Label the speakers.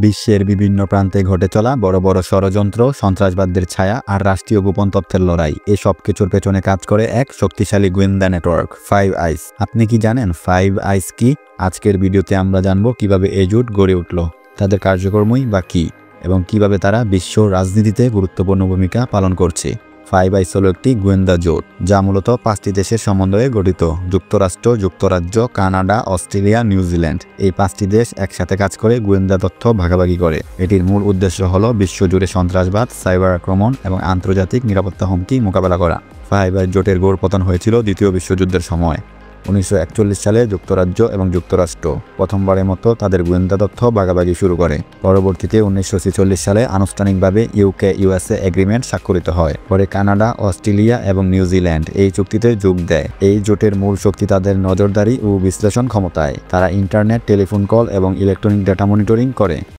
Speaker 1: বিশ্বের বিভিন্ন প্রান্তে ঘটে চলা বড় বড় ষড়যন্ত্র, সন্ত্রাসবাদের ছায়া আর রাষ্ট্রীয় গোপন তথ্যের লড়াই, এই সব কিছুর পেছনে কাজ করে এক শক্তিশালী গোয়েন্দা নেটওয়ার্ক, ফাইভ আইস। আপনি কি জানেন ফাইভ আইস কি? আজকের ভিডিওতে আমরা জানবো কিভাবে এই জোট গড়ে উঠল, তাদের কার্যক্রমই বা কী, এবং কিভাবে তারা বিশ্ব রাজনীতিতে গুরুত্বপূর্ণ ভূমিকা পালন করছে। ফাইভ আইস হল একটি গোয়েন্দা জোট যা মূলত 5টি দেশের সমন্বয়ে গঠিত: যুক্তরাষ্ট্র, যুক্তরাজ্য, কানাডা, অস্ট্রেলিয়া, নিউজিল্যান্ড। এই 5টি দেশ একসাথে কাজ করে গোয়েন্দা তথ্য ভাগাভাগি করে। এটির মূল উদ্দেশ্য হল বিশ্বজুড়ে সন্ত্রাসবাদ, সাইবার আক্রমণ এবং আন্তর্জাতিক নিরাপত্তা হুমকি মোকাবেলা করা। ফাইভ আইস জোটের গোড়পতন হয়েছিল দ্বিতীয় বিশ্বযুদ্ধের সময়। 1941 সালে যুক্তরাজ্য এবং যুক্তরাষ্ট্র প্রথমবারের মতো তাদের গোয়েন্দা তথ্য ভাগাভাগি শুরু করে। পরবর্তীতে 1946 সালে আনুষ্ঠানিকভাবে ইউকে-ইউএসএ এগ্রিমেন্ট স্বাক্ষরিত হয়। পরে কানাডা, অস্ট্রেলিয়া এবং নিউজিল্যান্ড এই চুক্তিতে যোগ দেয়। এই জোটের মূল শক্তি তাদের নজরদারি ও বিশ্লেষণ ক্ষমতায়। তারা ইন্টারনেট, টেলিফোন কল এবং ইলেকট্রনিক ডেটা মনিটরিং করে।